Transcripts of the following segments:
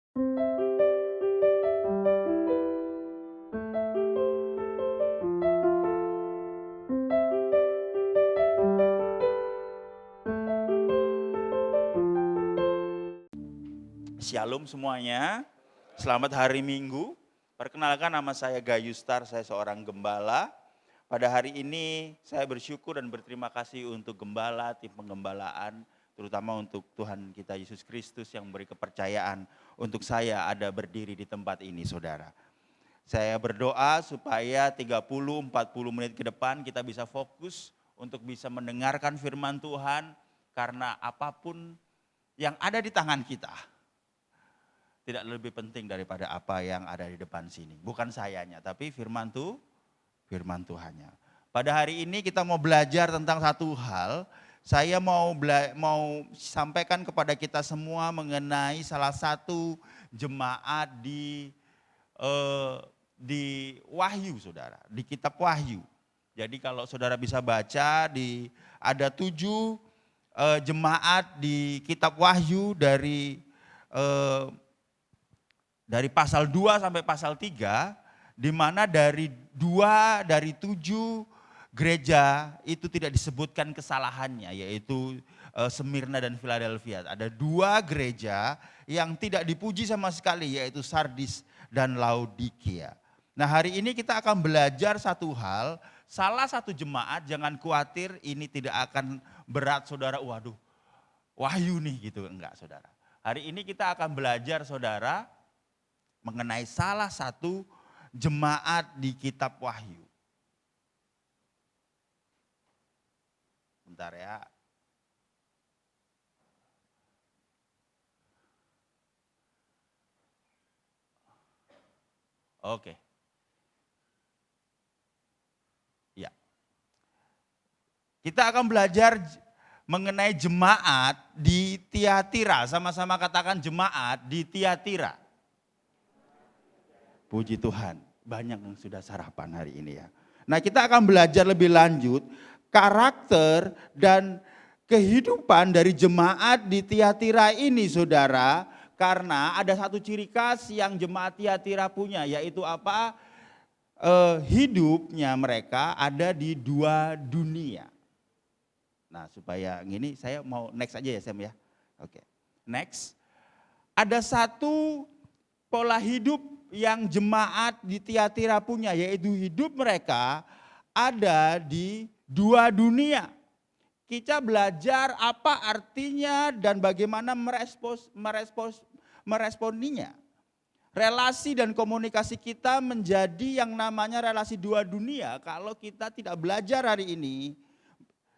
Shalom semuanya, selamat hari Minggu. Perkenalkan, nama saya Gayus Star, saya seorang gembala. Pada hari ini saya bersyukur dan berterima kasih untuk gembala, tim penggembalaan, terutama untuk Tuhan kita Yesus Kristus yang memberi kepercayaan untuk saya ada berdiri di tempat ini, saudara. Saya berdoa supaya 30-40 menit ke depan kita bisa fokus untuk bisa mendengarkan firman Tuhan, karena apapun yang ada di tangan kita tidak lebih penting daripada apa yang ada di depan sini. Bukan sayanya, tapi firman Tuhannya. Pada hari ini kita mau belajar tentang satu hal. Saya mau sampaikan kepada kita semua mengenai salah satu jemaat di Wahyu, saudara. Di kitab Wahyu. Jadi kalau saudara bisa baca, ada 7 jemaat di kitab Wahyu dari pasal 2 sampai pasal 3, di mana dari 7 gereja itu tidak disebutkan kesalahannya, yaitu Smyrna dan Philadelphia. Ada 2 gereja yang tidak dipuji sama sekali, yaitu Sardis dan Laodikia. Nah, hari ini kita akan belajar satu hal, salah satu jemaat, jangan khawatir ini tidak akan berat saudara, waduh Wahyu nih gitu, enggak saudara. Hari ini kita akan belajar saudara mengenai salah satu jemaat di kitab Wahyu. Bentar ya. Oke. Ya. Kita akan belajar mengenai jemaat di Tiatira. Sama-sama katakan jemaat di Tiatira. Puji Tuhan, banyak yang sudah sarapan hari ini ya. Nah, kita akan belajar lebih lanjut karakter dan kehidupan dari jemaat di Tiatira ini, saudara. Karena ada satu ciri khas yang jemaat Tiatira punya, yaitu apa? Hidupnya mereka ada di 2 dunia. Nah, supaya gini saya mau next aja ya Sam ya. Oke, next. Ada satu pola hidup yang jemaat di Tiatira punya, yaitu hidup mereka ada di 2 dunia. Kita belajar apa artinya dan bagaimana meresponinya. Relasi dan komunikasi kita menjadi yang namanya relasi 2 dunia kalau kita tidak belajar hari ini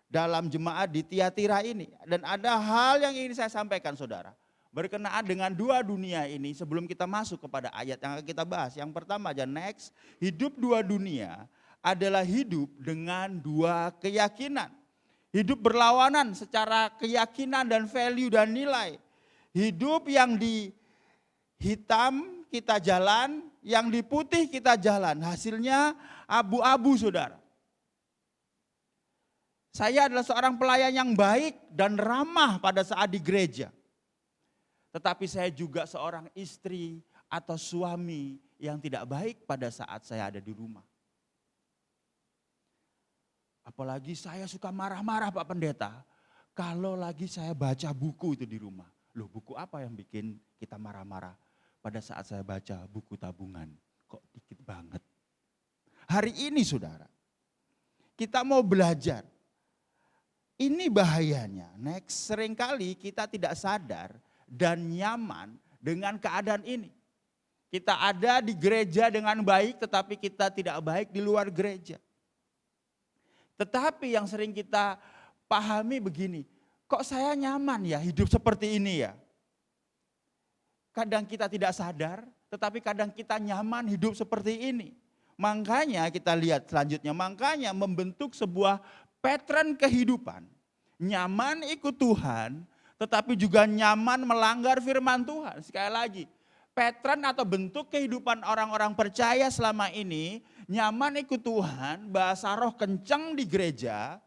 dalam jemaat di Tiatira ini. Dan ada hal yang ingin saya sampaikan saudara, berkenaan dengan 2 dunia ini sebelum kita masuk kepada ayat yang akan kita bahas. Yang pertama aja, next, hidup 2 dunia adalah hidup dengan 2 keyakinan. Hidup berlawanan secara keyakinan dan value dan nilai. Hidup yang di hitam kita jalan, yang di putih kita jalan. Hasilnya abu-abu saudara. Saya adalah seorang pelayan yang baik dan ramah pada saat di gereja. Tetapi saya juga seorang istri atau suami yang tidak baik pada saat saya ada di rumah. Apalagi saya suka marah-marah Pak Pendeta, kalau lagi saya baca buku itu di rumah. Loh, buku apa yang bikin kita marah-marah? Pada saat saya baca buku tabungan, kok dikit banget. Hari ini saudara, kita mau belajar. Ini bahayanya, next, seringkali kita tidak sadar dan nyaman dengan keadaan ini. Kita ada di gereja dengan baik, tetapi kita tidak baik di luar gereja. Tetapi yang sering kita pahami begini, kok saya nyaman ya hidup seperti ini ya. Kadang kita tidak sadar, tetapi kadang kita nyaman hidup seperti ini. Makanya kita lihat selanjutnya, makanya membentuk sebuah pattern kehidupan. Nyaman ikut Tuhan, tetapi juga nyaman melanggar firman Tuhan. Sekali lagi, pattern atau bentuk kehidupan orang-orang percaya selama ini, nyaman ikut Tuhan, bahasa roh kencang di gereja,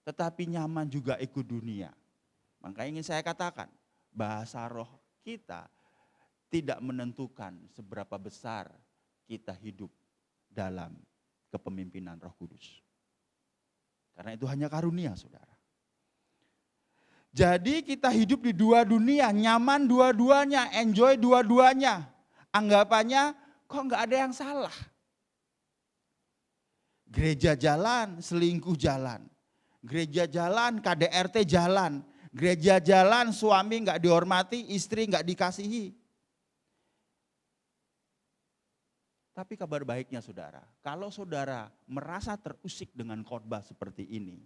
tetapi nyaman juga ikut dunia. Makanya ingin saya katakan, bahasa roh kita tidak menentukan seberapa besar kita hidup dalam kepemimpinan Roh Kudus. Karena itu hanya karunia, saudara. Jadi kita hidup di dua dunia, nyaman dua-duanya, enjoy dua-duanya. Anggapannya kok nggak ada yang salah. Gereja jalan, selingkuh jalan. Gereja jalan, KDRT jalan. Gereja jalan, suami nggak dihormati, istri nggak dikasihi. Tapi kabar baiknya saudara, kalau saudara merasa terusik dengan khotbah seperti ini,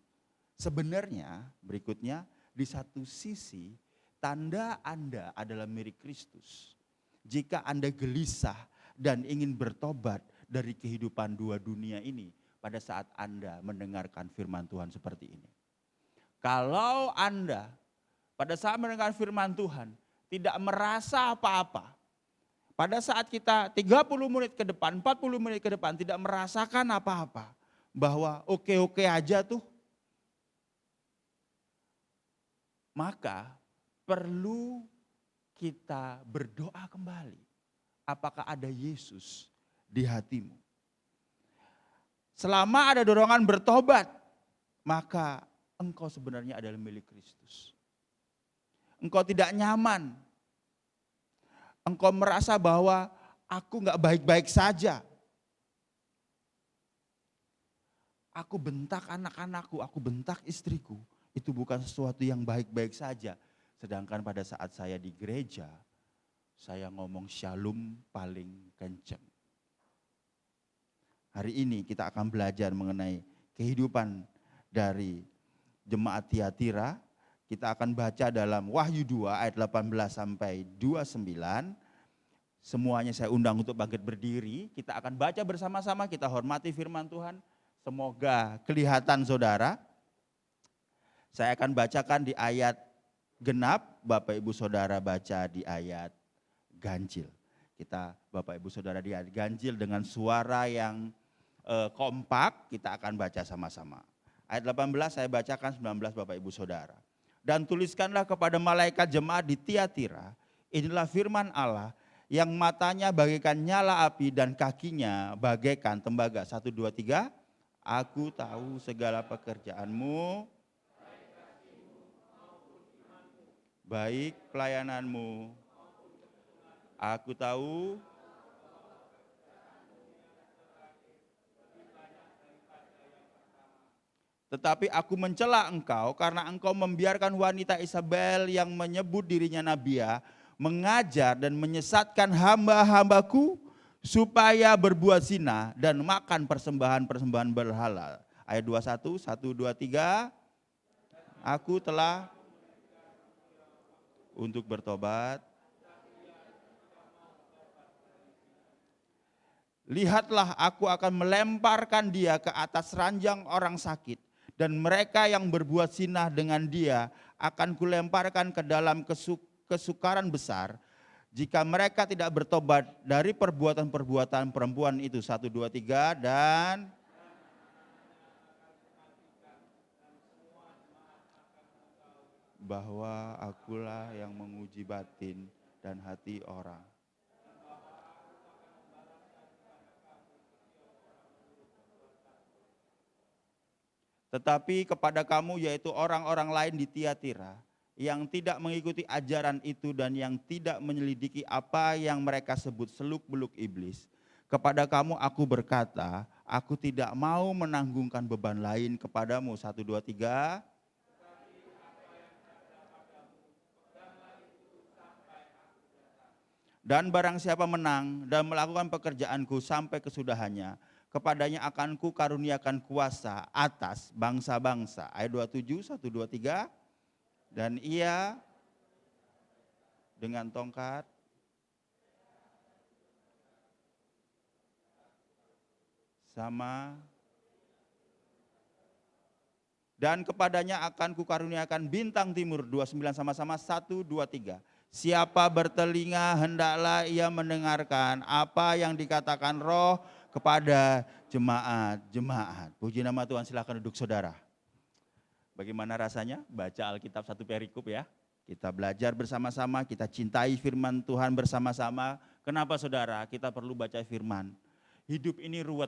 sebenarnya berikutnya di satu sisi tanda Anda adalah mirip Kristus. Jika Anda gelisah dan ingin bertobat dari kehidupan dua dunia ini pada saat Anda mendengarkan firman Tuhan seperti ini. Kalau Anda pada saat mendengar firman Tuhan tidak merasa apa-apa, pada saat kita 30 menit ke depan, 40 menit ke depan tidak merasakan apa-apa, bahwa oke-oke aja tuh, maka perlu kita berdoa kembali. Apakah ada Yesus di hatimu? Selama ada dorongan bertobat, maka engkau sebenarnya adalah milik Kristus. Engkau tidak nyaman. Engkau merasa bahwa aku gak baik-baik saja. Aku bentak anak-anakku, aku bentak istriku. Itu bukan sesuatu yang baik-baik saja. Sedangkan pada saat saya di gereja, saya ngomong shalom paling kenceng. Hari ini kita akan belajar mengenai kehidupan dari jemaat Tiatira. Kita akan baca dalam Wahyu 2 ayat 18 sampai 29. Semuanya saya undang untuk bangkit berdiri. Kita akan baca bersama-sama, kita hormati firman Tuhan. Semoga kelihatan saudara. Saya akan bacakan di ayat genap, Bapak Ibu Saudara baca di ayat ganjil. Kita Bapak Ibu Saudara di ayat ganjil dengan suara yang kompak, kita akan baca sama-sama. Ayat 18 saya bacakan, 19 Bapak Ibu Saudara. Dan tuliskanlah kepada malaikat jemaat di Tiatira, inilah firman Allah yang matanya bagaikan nyala api dan kakinya bagaikan tembaga. 1, 2, 3. Aku tahu segala pekerjaanmu, baik pelayananmu. Aku tahu tetapi aku mencela engkau karena engkau membiarkan wanita Isabel yang menyebut dirinya Nabia mengajar dan menyesatkan hamba-hambaku supaya berbuat zina dan makan persembahan-persembahan berhala. Ayat 21, 1, 2, 3. Aku telah untuk bertobat. Lihatlah, aku akan melemparkan dia ke atas ranjang orang sakit. Dan mereka yang berbuat zina dengan dia akan kulemparkan ke dalam kesukaran besar. Jika mereka tidak bertobat dari perbuatan-perbuatan perempuan itu. 1, 2, 3 dan bahwa akulah yang menguji batin dan hati orang. Tetapi kepada kamu yaitu orang-orang lain di Tiatira yang tidak mengikuti ajaran itu dan yang tidak menyelidiki apa yang mereka sebut seluk-beluk iblis. Kepada kamu aku berkata, aku tidak mau menanggungkan beban lain kepadamu. 1, 2, 3. Dan barang siapa menang dan melakukan pekerjaanku sampai kesudahannya, kepadanya akan ku karuniakan kuasa atas bangsa-bangsa. Ayat 27, 1, 2, 3. Dan ia dengan tongkat sama. Dan kepadanya akan ku karuniakan bintang timur. 29 sama-sama, 1, 2, 3. Siapa bertelinga hendaklah ia mendengarkan apa yang dikatakan Roh kepada jemaat-jemaat. Puji nama Tuhan, silakan duduk saudara. Bagaimana rasanya baca Alkitab satu perikop ya? Kita belajar bersama-sama, kita cintai firman Tuhan bersama-sama. Kenapa saudara? Kita perlu baca firman. Hidup ini ruwet.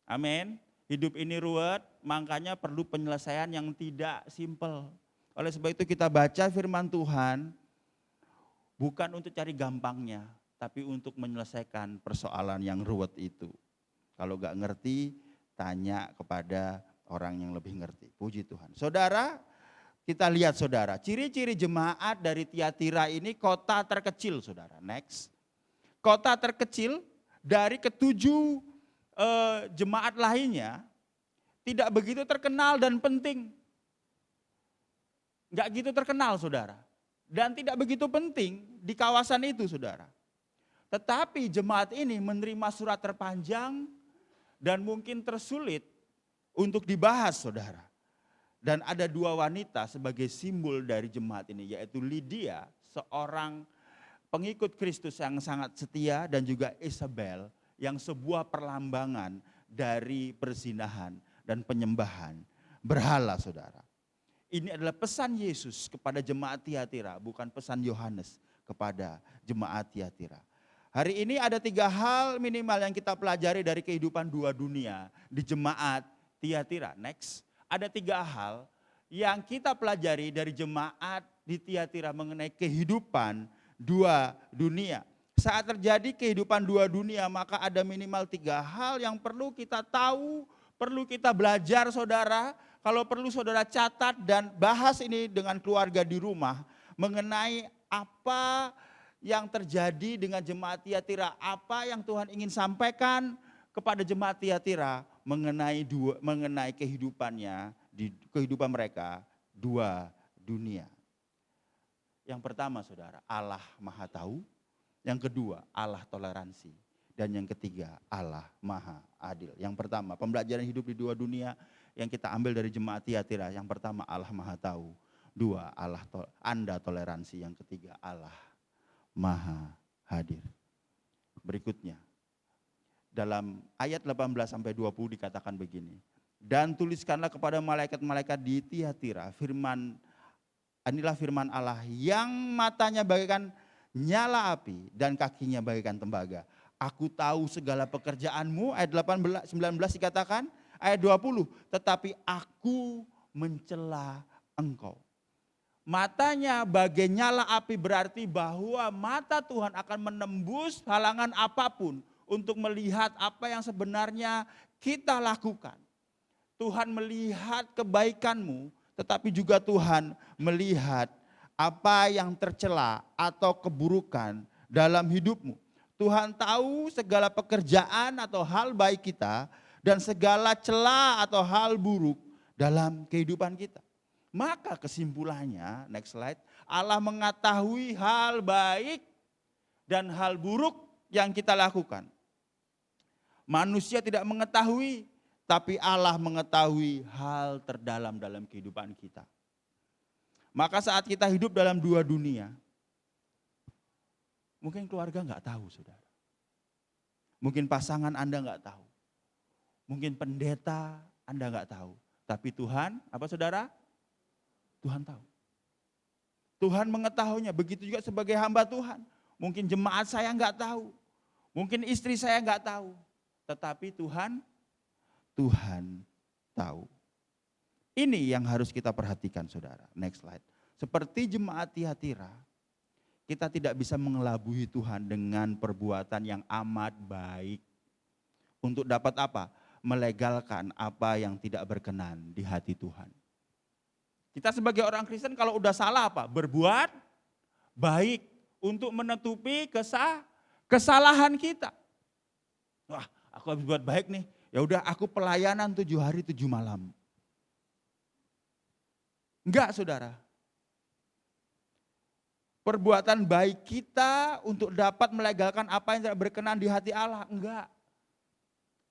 Amin. Hidup ini ruwet, makanya perlu penyelesaian yang tidak simpel. Oleh sebab itu kita baca firman Tuhan bukan untuk cari gampangnya, tapi untuk menyelesaikan persoalan yang ruwet itu. Kalau gak ngerti, tanya kepada orang yang lebih ngerti. Puji Tuhan. Saudara, kita lihat saudara, ciri-ciri jemaat dari Tiatira ini kota terkecil saudara. Next. Kota terkecil dari ketujuh jemaat lainnya tidak begitu terkenal dan penting. Enggak gitu terkenal saudara. Dan tidak begitu penting di kawasan itu saudara. Tetapi jemaat ini menerima surat terpanjang dan mungkin tersulit untuk dibahas saudara. Dan ada dua wanita sebagai simbol dari jemaat ini, yaitu Lydia, seorang pengikut Kristus yang sangat setia, dan juga Isabel yang sebuah perlambangan dari perzinahan dan penyembahan berhala saudara. Ini adalah pesan Yesus kepada jemaat Tiatira, bukan pesan Yohanes kepada jemaat Tiatira. Hari ini ada 3 hal minimal yang kita pelajari dari kehidupan dua dunia di jemaat Tiatira. Next, ada 3 hal yang kita pelajari dari jemaat di Tiatira mengenai kehidupan dua dunia. Saat terjadi kehidupan dua dunia, maka ada minimal 3 hal yang perlu kita tahu, perlu kita belajar saudara. Kalau perlu saudara catat dan bahas ini dengan keluarga di rumah mengenai apa yang terjadi dengan jemaat Tiatira, apa yang Tuhan ingin sampaikan kepada jemaat Tiatira mengenai kehidupannya, di kehidupan mereka dua dunia. Yang pertama saudara, Allah Maha Tahu. Yang kedua, Allah toleransi. Dan yang ketiga, Allah Maha Adil. Yang pertama, pembelajaran hidup di dua dunia yang kita ambil dari jemaat Tiatira. Yang pertama, Allah Maha Tahu. 2, Anda toleransi. Yang ketiga, Allah Maha Hadir. Berikutnya, dalam ayat 18-20 dikatakan begini. Dan tuliskanlah kepada malaikat-malaikat di Tiatira, inilah firman Allah yang matanya bagaikan nyala api dan kakinya bagaikan tembaga. Aku tahu segala pekerjaanmu, ayat 19 dikatakan, ayat 20, tetapi aku mencela engkau. Matanya bagai nyala api berarti bahwa mata Tuhan akan menembus halangan apapun untuk melihat apa yang sebenarnya kita lakukan. Tuhan melihat kebaikanmu, tetapi juga Tuhan melihat apa yang tercela atau keburukan dalam hidupmu. Tuhan tahu segala pekerjaan atau hal baik kita dan segala celah atau hal buruk dalam kehidupan kita. Maka kesimpulannya, next slide, Allah mengetahui hal baik dan hal buruk yang kita lakukan. Manusia tidak mengetahui, tapi Allah mengetahui hal terdalam dalam kehidupan kita. Maka saat kita hidup dalam dua dunia, mungkin keluarga nggak tahu saudara. Mungkin pasangan Anda nggak tahu. Mungkin pendeta Anda nggak tahu. Tapi Tuhan, apa saudara? Tuhan tahu. Tuhan mengetahuinya, begitu juga sebagai hamba Tuhan. Mungkin jemaat saya nggak tahu. Mungkin istri saya nggak tahu. Tetapi Tuhan tahu. Ini yang harus kita perhatikan saudara. Next slide. Seperti jemaat Tiatira, kita tidak bisa mengelabui Tuhan dengan perbuatan yang amat baik. Untuk dapat apa? Melegalkan apa yang tidak berkenan di hati Tuhan. Kita sebagai orang Kristen kalau udah salah apa? Berbuat baik untuk menutupi kesalahan kita. Wah, aku habis buat baik nih. Ya udah aku pelayanan 7 hari 7 malam. Enggak saudara. Perbuatan baik kita untuk dapat melegalkan apa yang tidak berkenan di hati Allah. Enggak.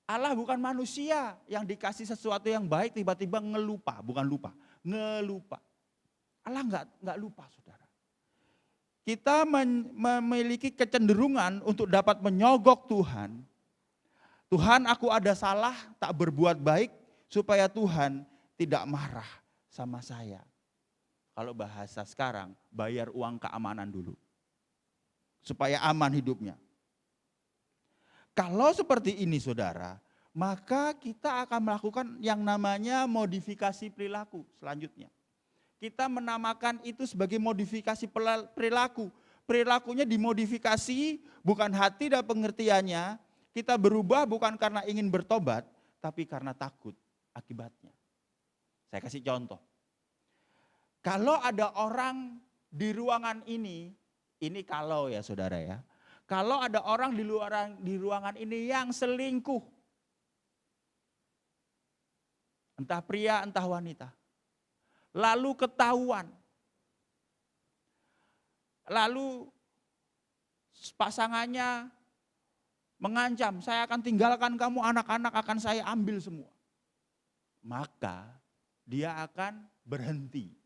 Allah bukan manusia yang dikasih sesuatu yang baik tiba-tiba ngelupa. Bukan lupa, ngelupa. Allah enggak lupa saudara. Kita memiliki kecenderungan untuk dapat menyogok Tuhan. Tuhan, aku ada salah, tak berbuat baik supaya Tuhan tidak marah sama saya. Kalau bahasa sekarang, bayar uang keamanan dulu. Supaya aman hidupnya. Kalau seperti ini saudara, maka kita akan melakukan yang namanya modifikasi perilaku selanjutnya. Kita menamakan itu sebagai modifikasi perilaku. Perilakunya dimodifikasi, bukan hati dan pengertiannya. Kita berubah bukan karena ingin bertobat, tapi karena takut akibatnya. Saya kasih contoh. Kalau ada orang di ruangan ini kalau ya saudara ya. Kalau ada orang di ruangan ini yang selingkuh. Entah pria, entah wanita. Lalu ketahuan. Lalu pasangannya mengancam, saya akan tinggalkan kamu, anak-anak akan saya ambil semua. Maka dia akan berhenti.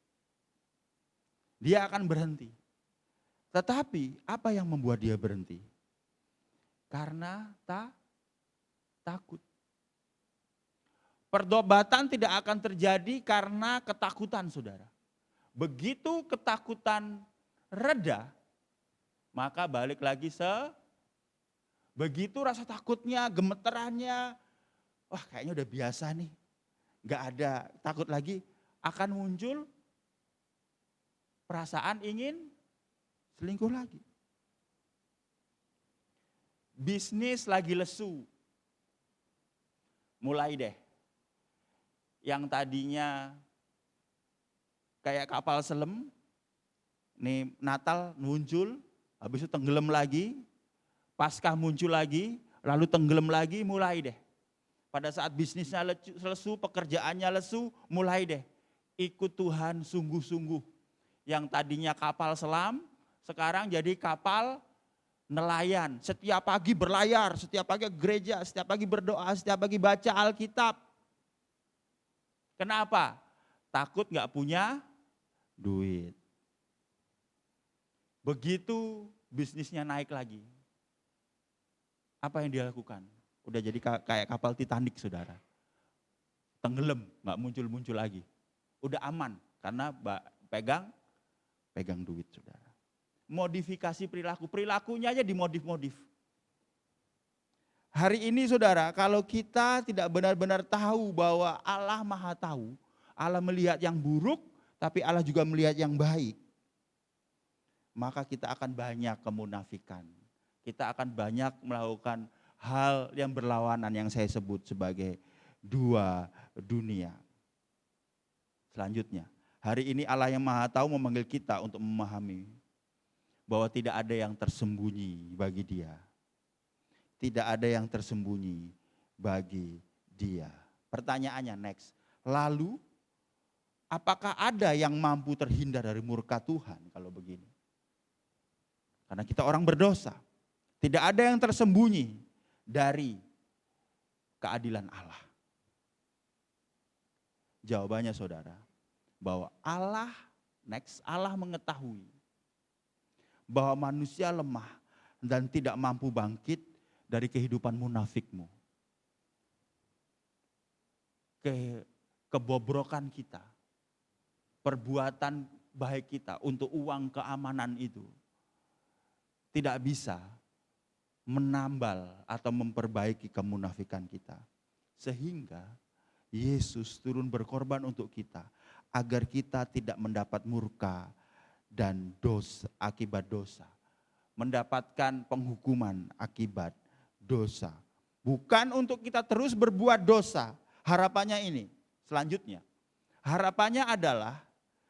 Dia akan berhenti. Tetapi apa yang membuat dia berhenti? Karena takut. Pertobatan tidak akan terjadi karena ketakutan saudara. Begitu ketakutan reda, maka balik lagi begitu rasa takutnya, gemeterannya, wah kayaknya udah biasa nih. Gak ada takut lagi, akan muncul perasaan ingin selingkuh lagi. Bisnis lagi lesu. Mulai deh. Yang tadinya kayak kapal selam, nih Natal muncul, habis itu tenggelam lagi, Paskah muncul lagi, lalu tenggelam lagi, mulai deh. Pada saat bisnisnya lesu, pekerjaannya lesu, mulai deh. Ikut Tuhan sungguh-sungguh. Yang tadinya kapal selam, sekarang jadi kapal nelayan. Setiap pagi berlayar, setiap pagi ke gereja, setiap pagi berdoa, setiap pagi baca Alkitab. Kenapa? Takut gak punya duit. Begitu bisnisnya naik lagi. Apa yang dia lakukan? Udah jadi kayak kapal Titanic saudara. Tenggelam, gak muncul-muncul lagi. Udah aman karena pegang duit saudara. Modifikasi perilakunya aja dimodif-modif. Hari ini saudara, kalau kita tidak benar-benar tahu bahwa Allah Maha Tahu, Allah melihat yang buruk, tapi Allah juga melihat yang baik, maka kita akan banyak kemunafikan. Kita akan banyak melakukan hal yang berlawanan yang saya sebut sebagai dua dunia. Selanjutnya, hari ini Allah yang Maha Tahu memanggil kita untuk memahami bahwa tidak ada yang tersembunyi bagi Dia. Tidak ada yang tersembunyi bagi Dia. Pertanyaannya next, lalu apakah ada yang mampu terhindar dari murka Tuhan kalau begini? Karena kita orang berdosa. Tidak ada yang tersembunyi dari keadilan Allah. Jawabannya saudara, bahwa Allah mengetahui bahwa manusia lemah dan tidak mampu bangkit dari kehidupan munafikmu. Kebobrokan kita, perbuatan baik kita untuk uang keamanan itu tidak bisa menambal atau memperbaiki kemunafikan kita. Sehingga Yesus turun berkorban untuk kita agar kita tidak mendapat murka dan dosa akibat dosa. Mendapatkan penghukuman akibat dosa. Bukan untuk kita terus berbuat dosa. Harapannya ini, selanjutnya. Harapannya adalah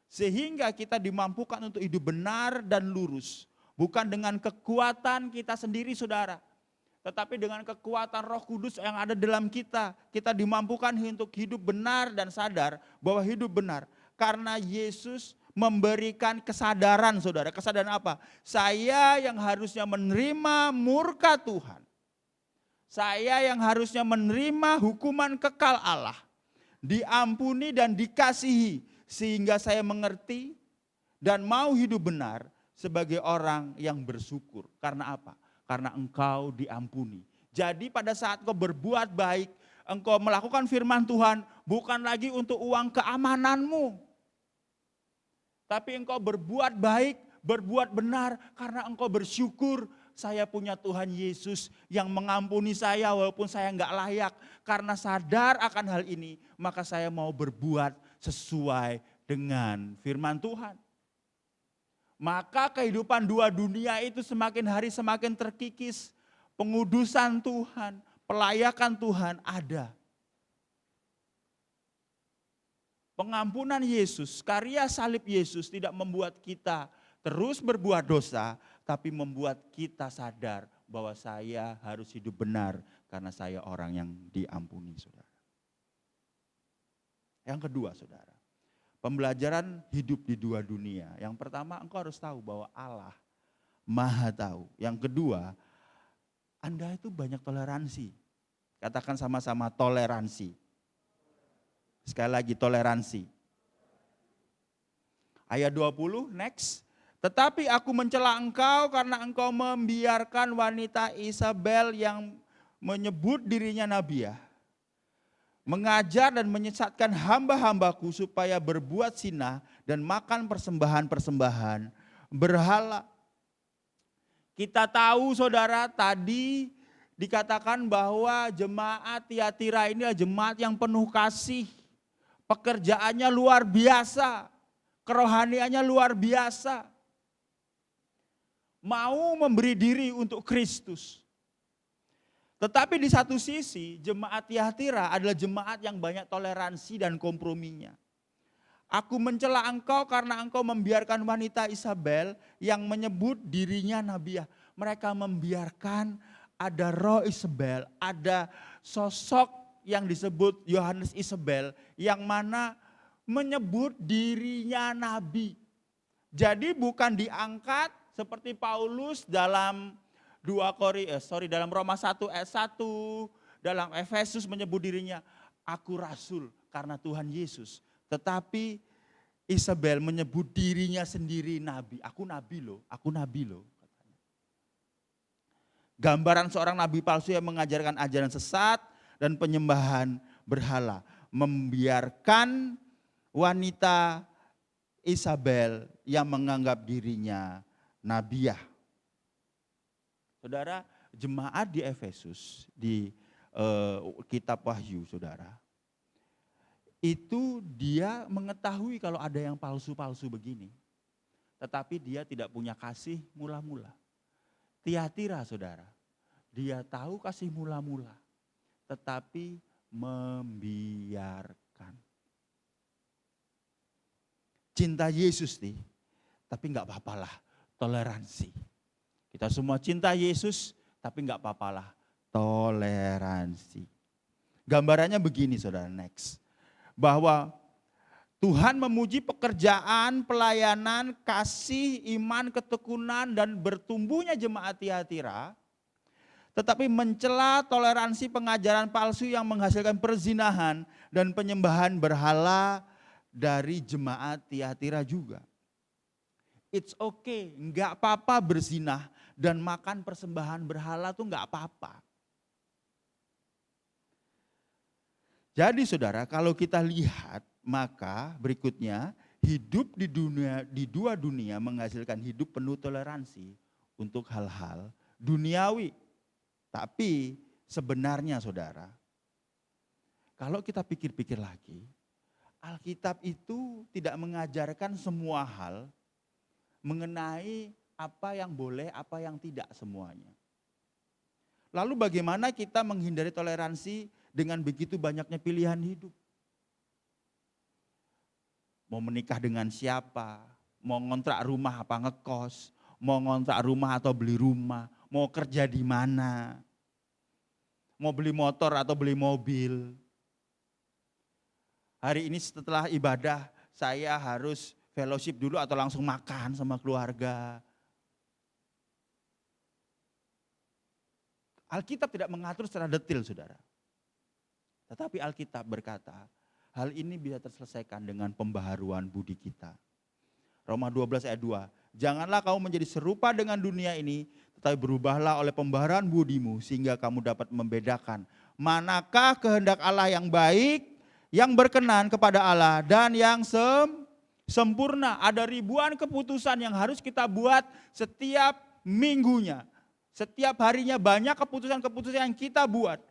sehingga kita dimampukan untuk hidup benar dan lurus. Bukan dengan kekuatan kita sendiri saudara. Tetapi dengan kekuatan Roh Kudus yang ada dalam kita. Kita dimampukan untuk hidup benar dan sadar bahwa hidup benar. Karena Yesus memberikan kesadaran saudara. Kesadaran apa? Saya yang harusnya menerima murka Tuhan. Saya yang harusnya menerima hukuman kekal Allah. Diampuni dan dikasihi. Sehingga saya mengerti dan mau hidup benar sebagai orang yang bersyukur. Karena apa? Karena engkau diampuni. Jadi pada saat engkau berbuat baik, engkau melakukan firman Tuhan bukan lagi untuk uang keamananmu. Tapi engkau berbuat baik, berbuat benar karena engkau bersyukur saya punya Tuhan Yesus yang mengampuni saya walaupun saya enggak layak. Karena sadar akan hal ini, maka saya mau berbuat sesuai dengan firman Tuhan. Maka kehidupan dua dunia itu semakin hari semakin terkikis. Pengudusan Tuhan, pelayakan Tuhan ada. Pengampunan Yesus, karya salib Yesus tidak membuat kita terus berbuat dosa, tapi membuat kita sadar bahwa saya harus hidup benar karena saya orang yang diampuni, saudara. Yang kedua, saudara, pembelajaran hidup di dua dunia. Yang pertama, engkau harus tahu bahwa Allah Maha tahu. Yang kedua, Anda itu banyak toleransi. Katakan sama-sama toleransi. Sekali lagi toleransi. Ayat 20, next. Tetapi aku mencela engkau karena engkau membiarkan wanita Isabel yang menyebut dirinya nabiah, mengajar dan menyesatkan hamba-hambaku supaya berbuat zina dan makan persembahan-persembahan berhala. Kita tahu saudara tadi dikatakan bahwa jemaat Tiatira ini adalah jemaat yang penuh kasih. Pekerjaannya luar biasa, kerohaniannya luar biasa. Mau memberi diri untuk Kristus. Tetapi di satu sisi jemaat Tiatira adalah jemaat yang banyak toleransi dan komprominya. Aku mencela engkau karena engkau membiarkan wanita Isabel yang menyebut dirinya nabiah. Mereka membiarkan ada roh Isabel, ada sosok yang disebut Yohanes Isabel yang mana menyebut dirinya nabi. Jadi bukan diangkat seperti Paulus dalam dalam Roma 1 ayat 1, dalam Efesus menyebut dirinya, aku rasul karena Tuhan Yesus. Tetapi Isabel menyebut dirinya sendiri nabi. Aku nabi loh. Gambaran seorang nabi palsu yang mengajarkan ajaran sesat dan penyembahan berhala. Membiarkan wanita Isabel yang menganggap dirinya nabiah. Saudara, jemaat di Efesus, di kitab Wahyu, saudara, itu dia mengetahui kalau ada yang palsu-palsu begini. Tetapi dia tidak punya kasih mula-mula. Tiatira, saudara, dia tahu kasih mula-mula, tetapi membiarkan. Cinta Yesus nih, tapi enggak apa-apalah, toleransi. Kita semua cinta Yesus, tapi enggak apa-apalah, toleransi. Gambarannya begini saudara, next. Bahwa Tuhan memuji pekerjaan, pelayanan, kasih, iman, ketekunan, dan bertumbuhnya jemaat Tiatira. Tetapi mencela toleransi pengajaran palsu yang menghasilkan perzinahan dan penyembahan berhala dari jemaat Tiatira juga. It's okay, enggak apa-apa berzinah dan makan persembahan berhala tuh enggak apa-apa. Jadi saudara, kalau kita lihat maka berikutnya hidup di dua dunia menghasilkan hidup penuh toleransi untuk hal-hal duniawi. Tapi sebenarnya saudara, kalau kita pikir-pikir lagi, Alkitab itu tidak mengajarkan semua hal mengenai apa yang boleh, apa yang tidak semuanya. Lalu bagaimana kita menghindari toleransi dengan begitu banyaknya pilihan hidup? Mau menikah dengan siapa, mau ngontrak rumah apa ngekos, mau ngontrak rumah atau beli rumah, mau kerja di mana, mau beli motor atau beli mobil. Hari ini setelah ibadah saya harus fellowship dulu atau langsung makan sama keluarga. Alkitab tidak mengatur secara detail saudara. Tetapi Alkitab berkata, hal ini bisa terselesaikan dengan pembaharuan budi kita. Roma 12 ayat 2, janganlah kamu menjadi serupa dengan dunia ini, tetapi berubahlah oleh pembaharuan budimu, sehingga kamu dapat membedakan manakah kehendak Allah yang baik, yang berkenan kepada Allah, dan yang sempurna. Ada ribuan keputusan yang harus kita buat setiap minggunya. Setiap harinya banyak keputusan-keputusan yang kita buat.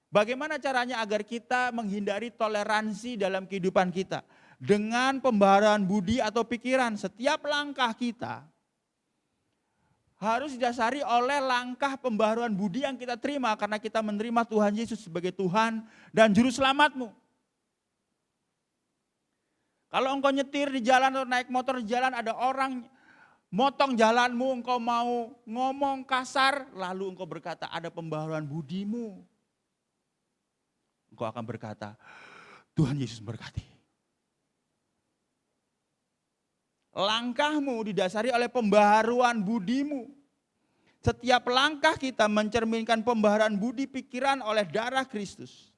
Bagaimana caranya agar kita menghindari toleransi dalam kehidupan kita? Dengan pembaharuan budi atau pikiran. Setiap langkah kita harus didasari oleh langkah pembaharuan budi yang kita terima. Karena kita menerima Tuhan Yesus sebagai Tuhan dan Juru Selamatmu. Kalau engkau nyetir di jalan atau naik motor di jalan, ada orang motong jalanmu, engkau mau ngomong kasar, lalu engkau berkata ada pembaharuan budimu. Engkau akan berkata, Tuhan Yesus berkati. Langkahmu didasari oleh pembaharuan budimu. Setiap langkah kita mencerminkan pembaharuan budi pikiran oleh darah Kristus.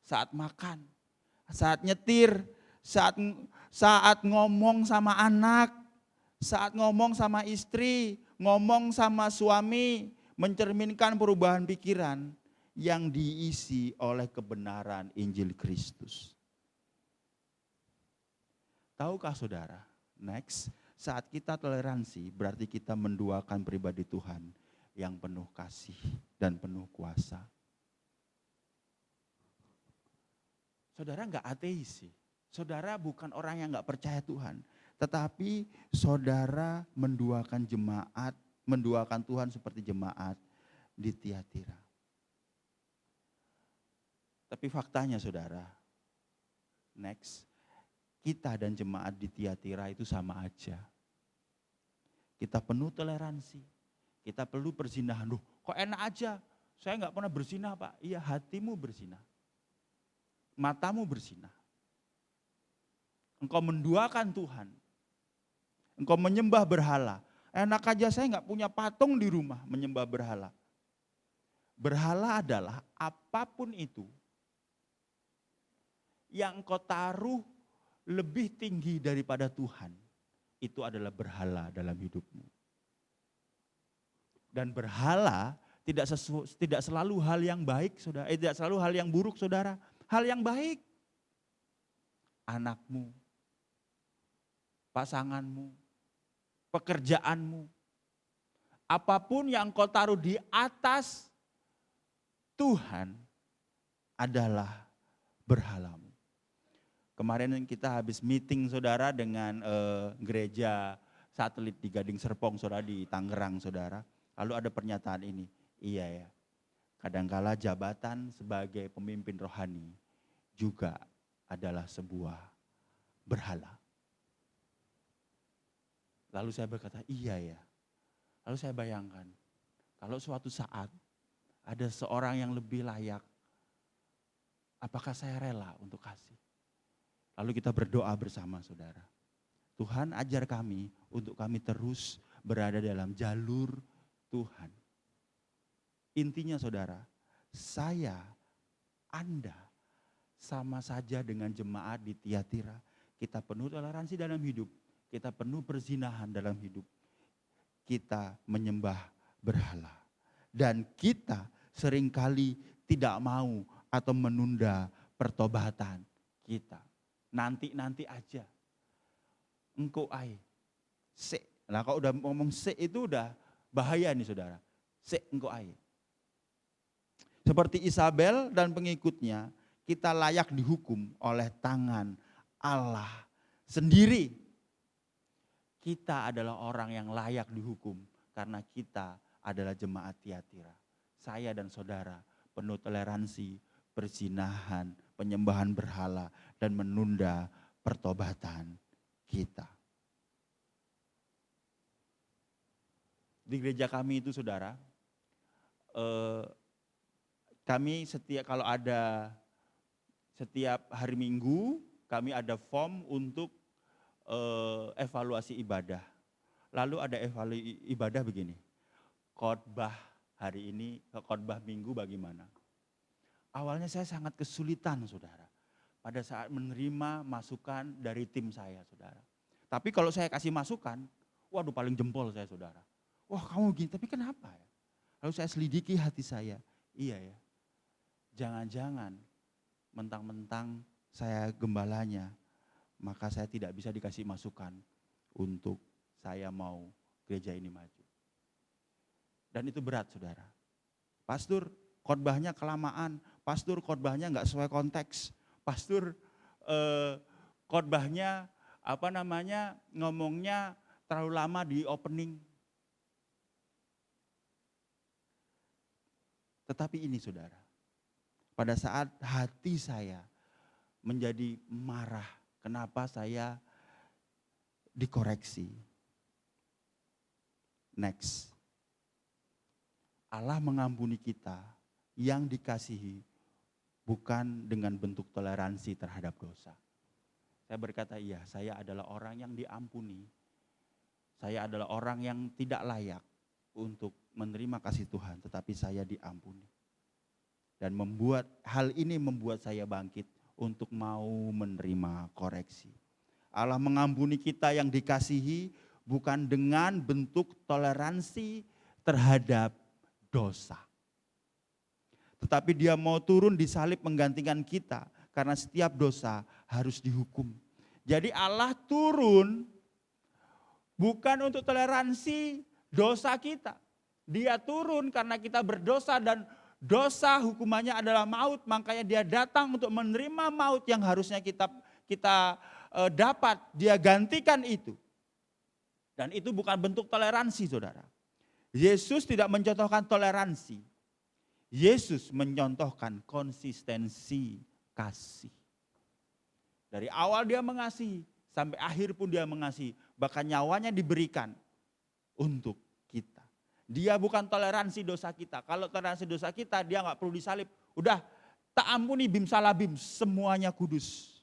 Saat makan, saat nyetir, saat ngomong sama anak, saat ngomong sama istri, ngomong sama suami, mencerminkan perubahan pikiran yang diisi oleh kebenaran Injil Kristus. Tahukah saudara, next, saat kita toleransi berarti kita menduakan pribadi Tuhan yang penuh kasih dan penuh kuasa. Saudara enggak ateis sih. Saudara bukan orang yang enggak percaya Tuhan. Tetapi saudara menduakan jemaat, menduakan Tuhan seperti jemaat di Tiatira. Tapi faktanya saudara, next, kita dan jemaat di Tiatira itu sama aja. Kita penuh toleransi, kita perlu perzinahan. Loh, kok enak aja, saya enggak pernah berzinah Pak. Iya, hatimu berzinah, matamu berzinah. Engkau menduakan Tuhan, engkau menyembah berhala. Enak aja saya enggak punya patung di rumah menyembah berhala. Berhala adalah apapun itu yang engkau taruh lebih tinggi daripada Tuhan. Itu adalah berhala dalam hidupmu. Dan berhala tidak selalu hal yang baik, saudara. Tidak selalu hal yang buruk, saudara. Hal yang baik. Anakmu, pasanganmu, pekerjaanmu, apapun yang kau taruh di atas Tuhan adalah berhalamu. Kemarin kita habis meeting saudara dengan gereja satelit di Gading Serpong saudara, di Tangerang saudara. Lalu ada pernyataan ini, iya ya, kadangkala jabatan sebagai pemimpin rohani juga adalah sebuah berhala. Lalu saya berkata, iya ya. Lalu saya bayangkan, kalau suatu saat ada seorang yang lebih layak, apakah saya rela untuk kasih? Lalu kita berdoa bersama saudara. Tuhan ajar kami untuk kami terus berada dalam jalur Tuhan. Intinya saudara, saya, Anda sama saja dengan jemaat di Tiatira. Kita penuh toleransi dalam hidup. Kita penuh perzinahan dalam hidup. Kita menyembah berhala. Dan kita seringkali tidak mau atau menunda pertobatan kita. Nanti aja. Engkau ai. Se. Nah kalau udah ngomong se itu udah bahaya nih saudara. Se engkau ai. Seperti Isabel dan pengikutnya, kita layak dihukum oleh tangan Allah sendiri. Kita adalah orang yang layak dihukum karena kita adalah jemaat Tiatira. Saya dan saudara penuh toleransi, perzinahan, penyembahan berhala, dan menunda pertobatan kita. Di gereja kami itu saudara, kami kalau ada setiap hari Minggu, kami ada form untuk evaluasi ibadah. Lalu ada evaluasi ibadah begini, khotbah hari ini, khotbah minggu bagaimana? Awalnya saya sangat kesulitan saudara, pada saat menerima masukan dari tim saya saudara. Tapi kalau saya kasih masukan, waduh paling jempol saya saudara. Wah kamu gini, tapi kenapa ya? Lalu saya selidiki hati saya, iya ya, jangan-jangan mentang-mentang saya gembalanya, maka saya tidak bisa dikasih masukan untuk saya mau gereja ini maju. Dan itu berat, saudara. Pastor, khotbahnya kelamaan. Pastor, khotbahnya nggak sesuai konteks. Pastor, khotbahnya ngomongnya terlalu lama di opening. Tetapi ini, saudara, pada saat hati saya menjadi marah, kenapa saya dikoreksi. Next. Allah mengampuni kita yang dikasihi bukan dengan bentuk toleransi terhadap dosa. Saya berkata, iya, saya adalah orang yang diampuni. Saya adalah orang yang tidak layak untuk menerima kasih Tuhan, tetapi saya diampuni. Dan hal ini membuat saya bangkit untuk mau menerima koreksi. Allah mengampuni kita yang dikasihi bukan dengan bentuk toleransi terhadap dosa. Tetapi dia mau turun di salib menggantikan kita karena setiap dosa harus dihukum. Jadi Allah turun bukan untuk toleransi dosa kita. Dia turun karena kita berdosa dan dosa hukumannya adalah maut. Makanya dia datang untuk menerima maut yang harusnya kita dapat. Dia gantikan itu. Dan itu bukan bentuk toleransi, saudara. Yesus tidak mencontohkan toleransi. Yesus mencontohkan konsistensi kasih. Dari awal dia mengasihi, sampai akhir pun dia mengasihi. Bahkan nyawanya diberikan untuk kita. Dia bukan toleransi dosa kita. Kalau toleransi dosa kita, dia nggak perlu disalib. Udah, tak ampuni bim salabim, semuanya kudus.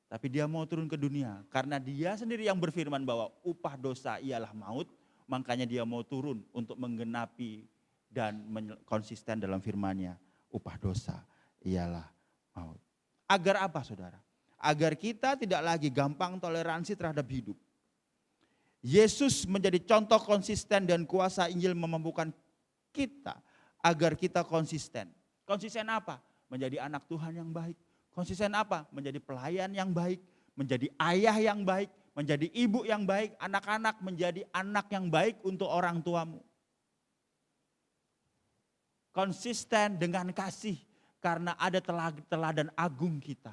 Tapi dia mau turun ke dunia, karena dia sendiri yang berfirman bahwa upah dosa ialah maut. Makanya dia mau turun untuk menggenapi dan konsisten dalam firman-Nya. Upah dosa ialah maut. Agar apa, saudara? Agar kita tidak lagi gampang toleransi terhadap hidup. Yesus menjadi contoh konsisten dan kuasa Injil memampukan kita agar kita konsisten. Konsisten apa? Menjadi anak Tuhan yang baik. Konsisten apa? Menjadi pelayan yang baik, menjadi ayah yang baik, menjadi ibu yang baik, anak-anak menjadi anak yang baik untuk orang tuamu. Konsisten dengan kasih karena ada teladan agung kita.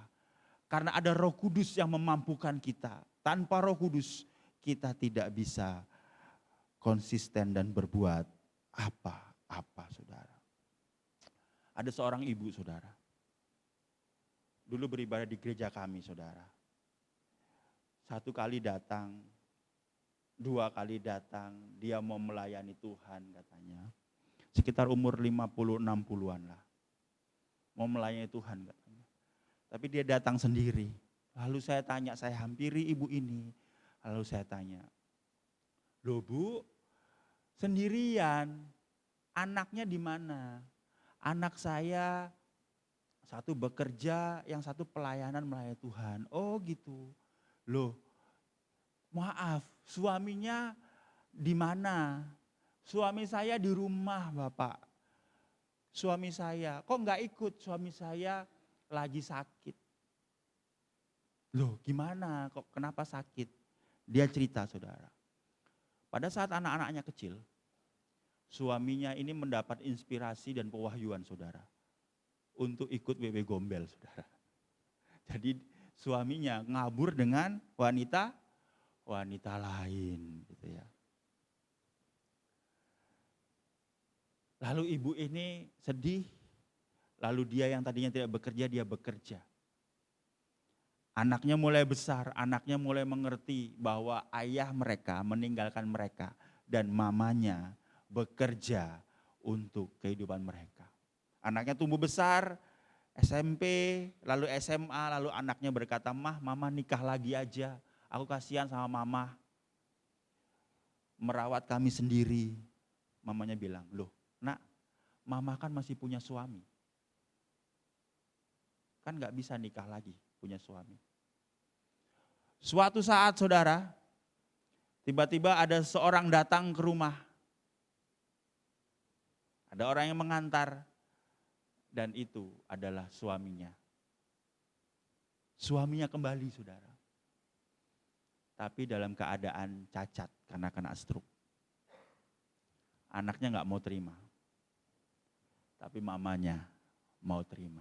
Karena ada Roh Kudus yang memampukan kita. Tanpa Roh Kudus kita tidak bisa konsisten dan berbuat apa-apa, saudara. Ada seorang ibu, saudara. Dulu beribadah di gereja kami, saudara. 1 kali datang, 2 kali datang, dia mau melayani Tuhan katanya. Sekitar umur 50-60an lah. Mau melayani Tuhan katanya. Tapi dia datang sendiri. Lalu saya tanya, saya hampiri ibu ini. Lalu saya tanya, loh Bu, sendirian, anaknya di mana? Anak saya satu bekerja, yang satu pelayanan melayani Tuhan. Oh gitu. Loh, maaf, suaminya di mana? Suami saya di rumah, Bapak. Suami saya, kok enggak ikut? Suami saya lagi sakit. Loh, gimana? Kok kenapa sakit? Dia cerita, saudara. Pada saat anak-anaknya kecil, suaminya ini mendapat inspirasi dan pewahyuan, saudara, untuk ikut WW Gombel, saudara. Jadi suaminya ngabur dengan wanita lain, gitu ya. Lalu ibu ini sedih, lalu dia yang tadinya tidak bekerja, dia bekerja. Anaknya mulai besar, anaknya mulai mengerti bahwa ayah mereka meninggalkan mereka dan mamanya bekerja untuk kehidupan mereka. Anaknya tumbuh besar, SMP, lalu SMA, lalu anaknya berkata, Mama nikah lagi aja, aku kasihan sama Mama. Merawat kami sendiri. Mamanya bilang, loh Nak, Mama kan masih punya suami. Kan gak bisa nikah lagi, punya suami. Suatu saat, saudara, tiba-tiba ada seorang datang ke rumah. Ada orang yang mengantar, dan itu adalah suaminya. Suaminya kembali, saudara. Tapi dalam keadaan cacat karena kena stroke. Anaknya nggak mau terima. Tapi mamanya mau terima.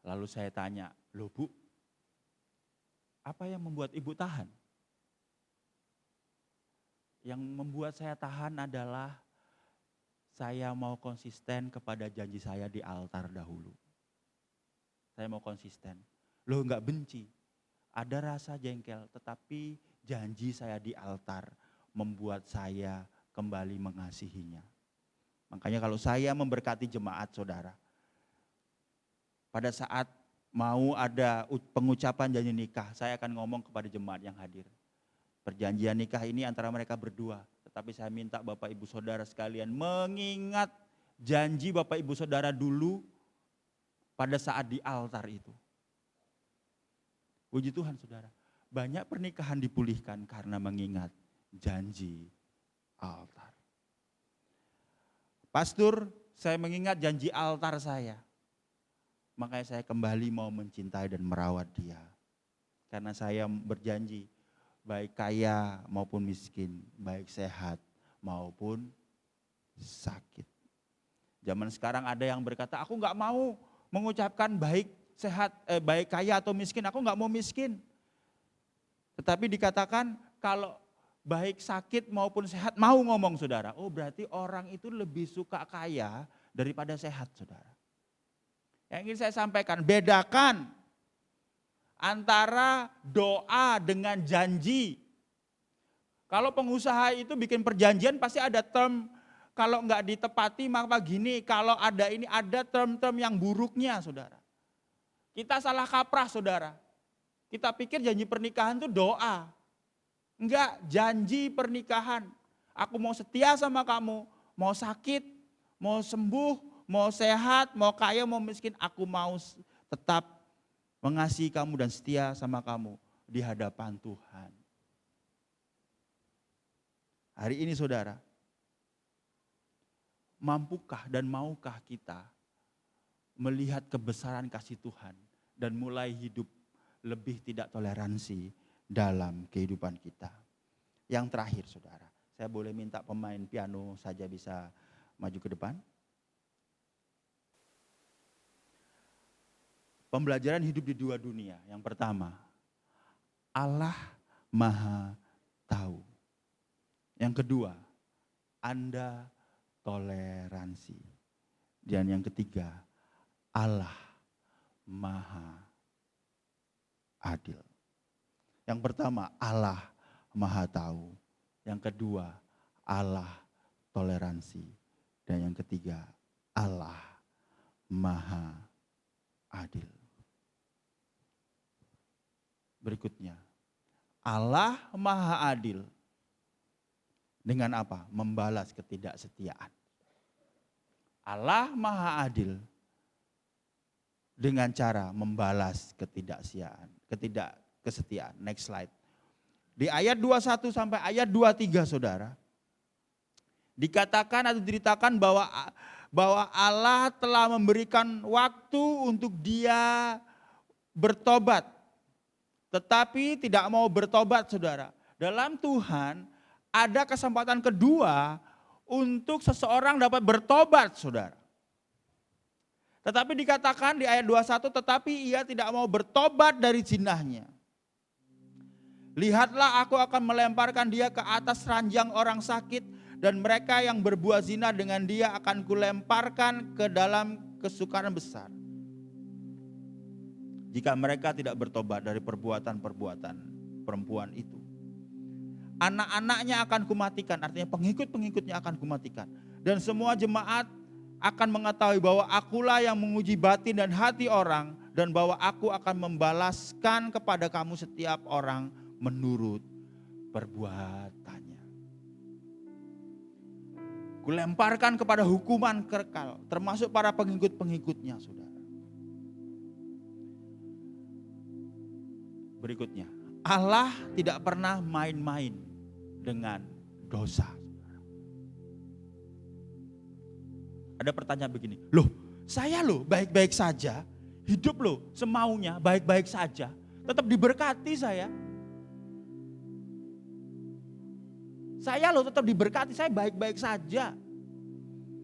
Lalu saya tanya, loh Bu, apa yang membuat ibu tahan? Yang membuat saya tahan adalah saya mau konsisten kepada janji saya di altar dahulu. Saya mau konsisten. Loh enggak benci, ada rasa jengkel, tetapi janji saya di altar membuat saya kembali mengasihinya. Makanya kalau saya memberkati jemaat saudara, pada saat mau ada pengucapan janji nikah, saya akan ngomong kepada jemaat yang hadir. Perjanjian nikah ini antara mereka berdua, tetapi saya minta Bapak Ibu Saudara sekalian mengingat janji Bapak Ibu Saudara dulu pada saat di altar itu. Puji Tuhan saudara, banyak pernikahan dipulihkan karena mengingat janji altar. Pastor, saya mengingat janji altar saya. Makanya saya kembali mau mencintai dan merawat dia. Karena saya berjanji, baik kaya maupun miskin, baik sehat maupun sakit. Zaman sekarang ada yang berkata, aku nggak mau mengucapkan baik sehat, baik kaya atau miskin, aku nggak mau miskin. Tetapi dikatakan kalau baik sakit maupun sehat mau ngomong saudara. Oh berarti orang itu lebih suka kaya daripada sehat saudara. Yang ingin saya sampaikan, bedakan antara doa dengan janji. Kalau pengusaha itu bikin perjanjian pasti ada term, kalau enggak ditepati maka gini, kalau ada ini ada term-term yang buruknya saudara. Kita salah kaprah saudara. Kita pikir janji pernikahan itu doa. Enggak, janji pernikahan. Aku mau setia sama kamu, mau sakit, mau sembuh, mau sehat, mau kaya, mau miskin, aku mau tetap mengasihi kamu dan setia sama kamu di hadapan Tuhan. Hari ini saudara, mampukah dan maukah kita melihat kebesaran kasih Tuhan dan mulai hidup lebih tidak toleransi dalam kehidupan kita? Yang terakhir saudara, saya boleh minta pemain piano saja bisa maju ke depan. Pembelajaran hidup di dua dunia. Yang pertama, Allah Maha Tahu. Yang kedua, Anda toleransi. Dan yang ketiga, Allah Maha Adil. Yang pertama, Allah Maha Tahu. Yang kedua, Allah toleransi. Dan yang ketiga, Allah Maha Adil. Berikutnya, Allah Maha Adil dengan apa? Membalas ketidaksetiaan. Allah Maha Adil dengan cara membalas ketidakkesetiaan. Next slide. Di ayat 21 sampai ayat 23 saudara, dikatakan atau diceritakan bahwa Allah telah memberikan waktu untuk dia bertobat. Tetapi tidak mau bertobat saudara. Dalam Tuhan ada kesempatan kedua untuk seseorang dapat bertobat saudara. Tetapi dikatakan di ayat 21, tetapi ia tidak mau bertobat dari zinahnya. Lihatlah aku akan melemparkan dia ke atas ranjang orang sakit, dan mereka yang berbuat zina dengan dia akan kulemparkan ke dalam kesukaran besar. Jika mereka tidak bertobat dari perbuatan-perbuatan perempuan itu. Anak-anaknya akan kumatikan, artinya pengikut-pengikutnya akan kumatikan. Dan semua jemaat akan mengetahui bahwa akulah yang menguji batin dan hati orang, dan bahwa aku akan membalaskan kepada kamu setiap orang menurut perbuatannya. Kulemparkan kepada hukuman kekal, termasuk para pengikut-pengikutnya, saudara. Berikutnya, Allah tidak pernah main-main dengan dosa. Ada pertanyaan begini, loh saya baik-baik saja, hidup loh semaunya, baik-baik saja. Tetap diberkati saya. Saya loh tetap diberkati, saya baik-baik saja.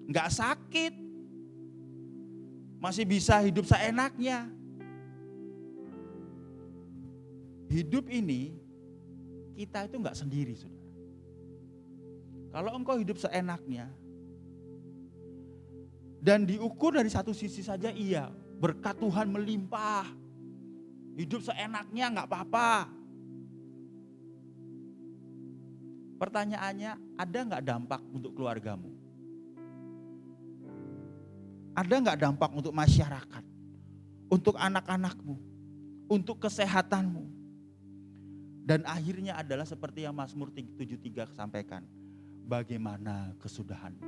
Enggak sakit. Masih bisa hidup seenaknya. Hidup ini kita itu enggak sendiri, saudara. Kalau engkau hidup seenaknya dan diukur dari satu sisi saja, iya, berkat Tuhan melimpah. Hidup seenaknya enggak apa-apa. Pertanyaannya, ada enggak dampak untuk keluargamu? Ada enggak dampak untuk masyarakat? Untuk anak-anakmu? Untuk kesehatanmu? Dan akhirnya adalah seperti yang Mazmur 73 sampaikan. Bagaimana kesudahanmu?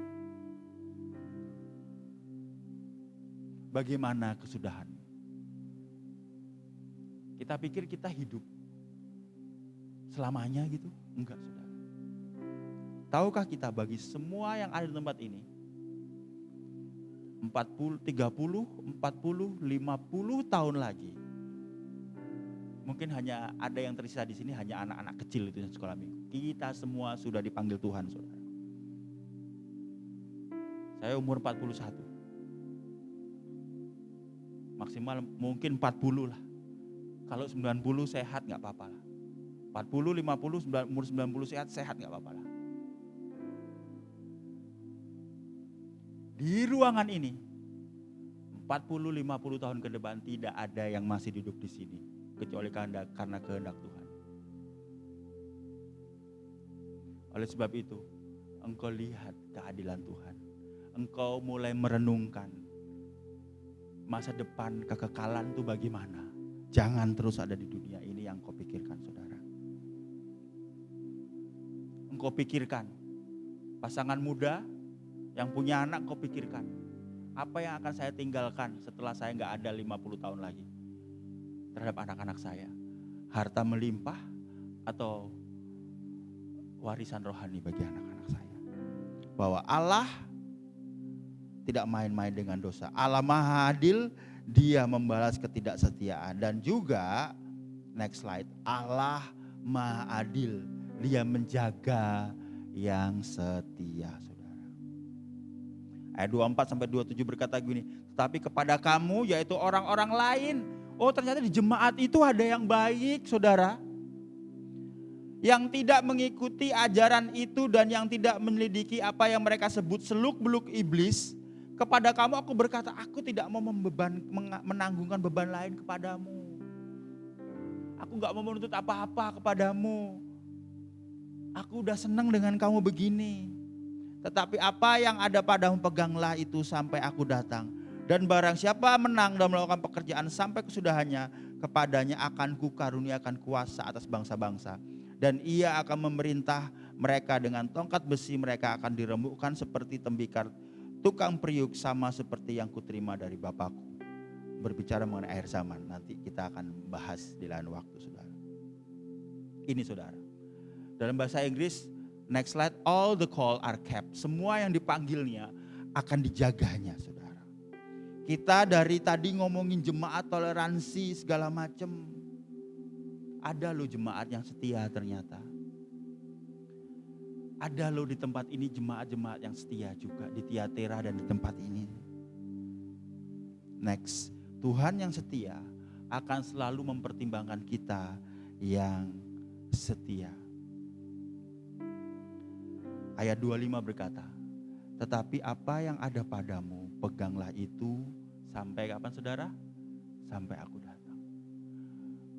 Bagaimana kesudahanmu? Kita pikir kita hidup selamanya gitu? Enggak, saudara. Tahukah kita bagi semua yang ada di tempat ini, 40, 30, 40, 50 tahun lagi, mungkin hanya ada yang tersisa di sini hanya anak-anak kecil itu yang sekolah minggu. Kita semua sudah dipanggil Tuhan, saudara. Saya umur 41. Maksimal mungkin 40 lah. Kalau 90 sehat gak apa-apa lah. 40, 50, umur 90 sehat gak apa-apa lah. Di ruangan ini 40-50 tahun ke depan tidak ada yang masih duduk di sini kecuali karena kehendak Tuhan. Oleh sebab itu, engkau lihat keadilan Tuhan. Engkau mulai merenungkan masa depan kekekalan itu bagaimana. Jangan terus ada di dunia ini yang kau pikirkan, saudara. Engkau pikirkan pasangan muda yang punya anak, kau pikirkan apa yang akan saya tinggalkan setelah saya gak ada 50 tahun lagi terhadap anak-anak saya. Harta melimpah atau warisan rohani bagi anak-anak saya. Bahwa Allah tidak main-main dengan dosa. Allah Maha Adil, Dia membalas ketidaksetiaan. Dan juga next slide, Allah Maha Adil, Dia menjaga yang setia. Ayat 24 sampai 27 berkata gini, tetapi kepada kamu yaitu orang-orang lain. Oh, ternyata di jemaat itu ada yang baik, saudara. Yang tidak mengikuti ajaran itu dan yang tidak menyelidiki apa yang mereka sebut seluk-beluk iblis. Kepada kamu aku berkata, aku tidak mau menanggungkan beban lain kepadamu. Aku gak mau menuntut apa-apa kepadamu. Aku udah senang dengan kamu begini. Tetapi apa yang ada padamu peganglah itu sampai aku datang. Dan barang siapa menang dan melakukan pekerjaan sampai kesudahannya, kepadanya akan kukaruniakan kuasa atas bangsa-bangsa. Dan ia akan memerintah mereka dengan tongkat besi, mereka akan diremukkan seperti tembikar tukang periuk, sama seperti yang kuterima dari Bapakku. Berbicara mengenai akhir zaman, nanti kita akan bahas di lain waktu, saudara. Ini, saudara, dalam bahasa Inggris, next slide, all the call are kept. Semua yang dipanggilnya akan dijaganya, saudara. Kita dari tadi ngomongin jemaat toleransi segala macam. Ada loh jemaat yang setia ternyata. Ada loh di tempat ini jemaat-jemaat yang setia juga di Tiatira dan di tempat ini. Next, Tuhan yang setia akan selalu mempertimbangkan kita yang setia. Ayat 25 berkata, tetapi apa yang ada padamu, peganglah itu sampai kapan, saudara? Sampai aku datang.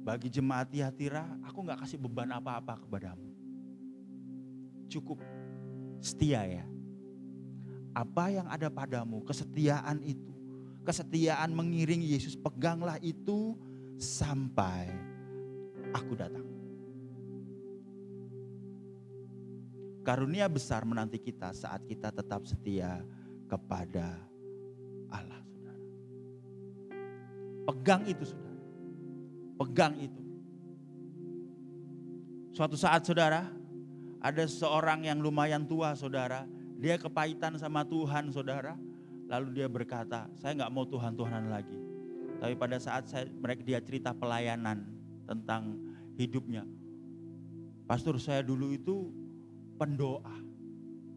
Bagi jemaat Tiatira, aku gak kasih beban apa-apa kepadamu. Cukup setia ya. Apa yang ada padamu, kesetiaan itu. Kesetiaan mengiringi Yesus, peganglah itu sampai aku datang. Karunia besar menanti kita saat kita tetap setia kepada Allah, saudara. Pegang itu, saudara. Pegang itu. Suatu saat, saudara, ada seorang yang lumayan tua, saudara. Dia kepahitan sama Tuhan, saudara. Lalu dia berkata, saya gak mau Tuhan-Tuhanan lagi. Tapi pada saat dia cerita pelayanan tentang hidupnya. Pastor, saya dulu itu pendoa.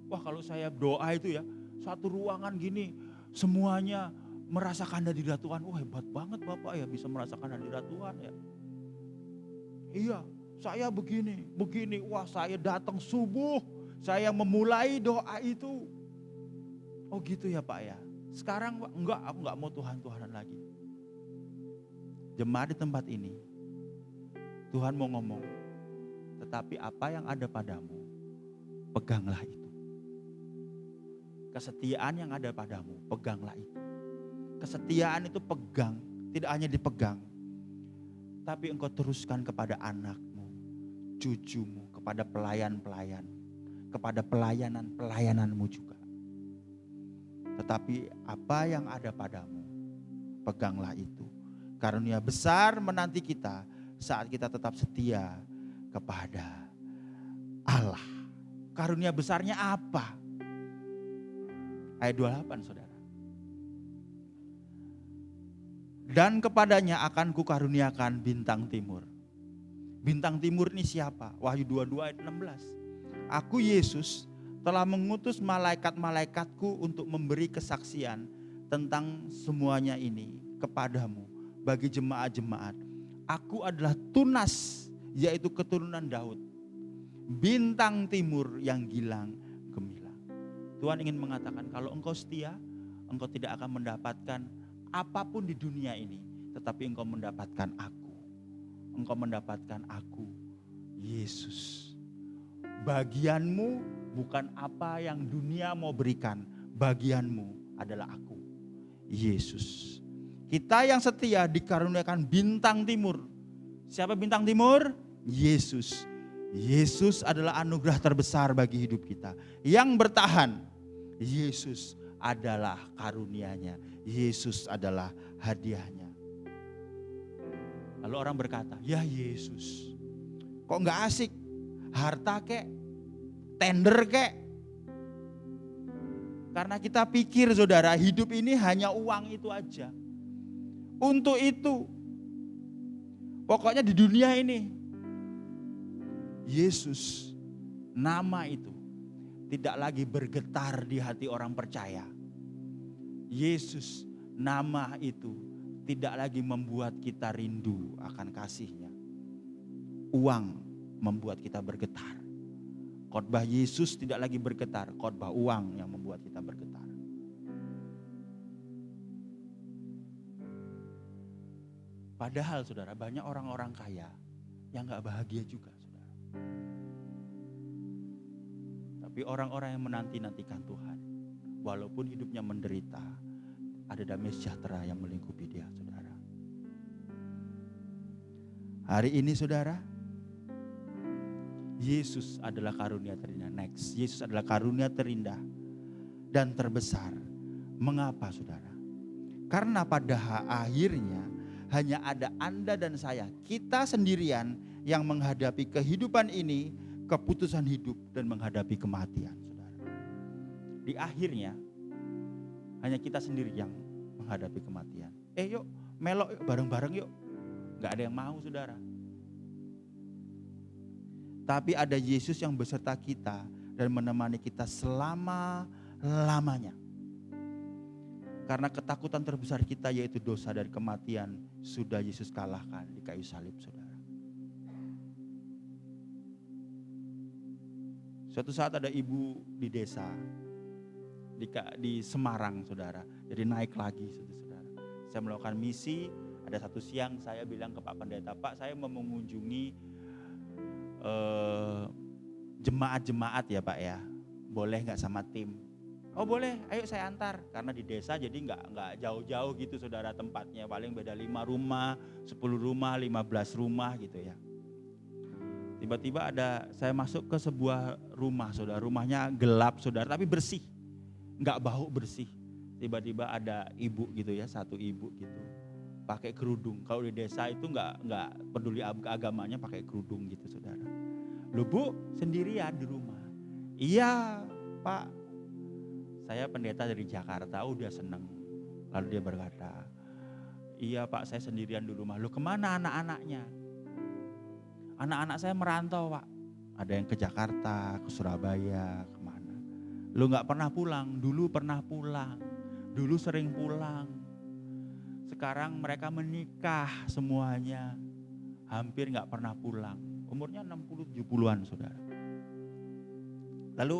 Wah, kalau saya doa itu ya, satu ruangan gini semuanya merasakan hadirat Tuhan. Wah, hebat banget Bapak ya bisa merasakan hadirat Tuhan ya. Iya, saya begini. Wah, saya datang subuh, saya memulai doa itu. Oh gitu ya Pak ya. Sekarang enggak, aku enggak mau Tuhan-Tuhanan lagi. Jemaat di tempat ini, Tuhan mau ngomong, tetapi apa yang ada padamu, peganglah itu. Kesetiaan yang ada padamu, peganglah itu. Kesetiaan itu pegang, tidak hanya dipegang, tapi engkau teruskan kepada anakmu, cucumu, kepada pelayan-pelayan, kepada pelayananmu juga. Tetapi apa yang ada padamu, peganglah itu. Karunia besar menanti kita saat kita tetap setia kepada Allah. Karunia besarnya apa? Ayat 28 saudara. Dan kepadanya akan kukaruniakan bintang timur. Bintang timur ini siapa? Wahyu 22 ayat 16. Aku Yesus telah mengutus malaikat-malaikatku untuk memberi kesaksian tentang semuanya ini kepadamu. Bagi jemaat-jemaat, aku adalah tunas, yaitu keturunan Daud, bintang timur yang gilang gemilang. Tuhan ingin mengatakan kalau engkau setia, engkau tidak akan mendapatkan apapun di dunia ini, tetapi engkau mendapatkan aku. Engkau mendapatkan aku, Yesus. Bagianmu bukan apa yang dunia mau berikan, bagianmu adalah aku, Yesus. Kita yang setia dikaruniakan bintang timur. Siapa bintang timur? Yesus. Yesus adalah anugerah terbesar bagi hidup kita. Yang bertahan, Yesus adalah karunia-Nya. Yesus adalah hadiahnya. Lalu orang berkata, ya Yesus, kok gak asik? Harta kek, tender kek. Karena kita pikir saudara, hidup ini hanya uang itu aja. Untuk itu, pokoknya di dunia ini, Yesus, nama itu tidak lagi bergetar di hati orang percaya. Yesus, nama itu tidak lagi membuat kita rindu akan kasih-Nya. Uang membuat kita bergetar. Khotbah Yesus tidak lagi bergetar, khotbah uang yang membuat kita bergetar. Padahal saudara, banyak orang-orang kaya yang gak bahagia juga saudara. Tapi orang-orang yang menanti-nantikan Tuhan, walaupun hidupnya menderita, ada damai sejahtera yang melingkupi dia saudara. Hari ini saudara, Yesus adalah karunia terindah. Next, Yesus adalah karunia terindah dan terbesar. Mengapa saudara? Karena pada akhirnya hanya ada Anda dan saya, kita sendirian yang menghadapi kehidupan ini, keputusan hidup dan menghadapi kematian saudara. Di akhirnya hanya kita sendiri yang menghadapi kematian. Yuk melok yuk, bareng-bareng yuk. Gak ada yang mau saudara. Tapi ada Yesus yang beserta kita dan menemani kita selama-lamanya. Karena ketakutan terbesar kita yaitu dosa dan kematian sudah Yesus kalahkan di kayu salib saudara. Suatu saat ada ibu di desa, di Semarang saudara. Jadi naik lagi saudara. Saya melakukan misi, ada satu siang saya bilang ke Pak Pendeta, Pak saya mau mengunjungi jemaat-jemaat ya Pak ya. Boleh gak sama tim? Oh boleh, ayo saya antar. Karena di desa jadi nggak jauh-jauh gitu saudara tempatnya. Paling beda 5 rumah, 10 rumah, 15 rumah gitu ya. Tiba-tiba saya masuk ke sebuah rumah saudara. Rumahnya gelap saudara tapi bersih. Nggak bau, bersih. Tiba-tiba ada ibu gitu ya, satu ibu gitu. Pakai kerudung. Kalau di desa itu nggak peduli agamanya pakai kerudung gitu saudara. Loh Bu, sendirian di rumah. Iya Pak. Saya pendeta dari Jakarta, udah seneng. Lalu dia berkata, Iya Pak, saya sendirian di rumah. Loh kemana anak-anaknya? Anak-anak saya merantau Pak. Ada yang ke Jakarta, ke Surabaya, kemana. Lu gak pernah pulang, dulu pernah pulang. Dulu sering pulang. Sekarang mereka menikah semuanya. Hampir gak pernah pulang. Umurnya 60-70an saudara. Lalu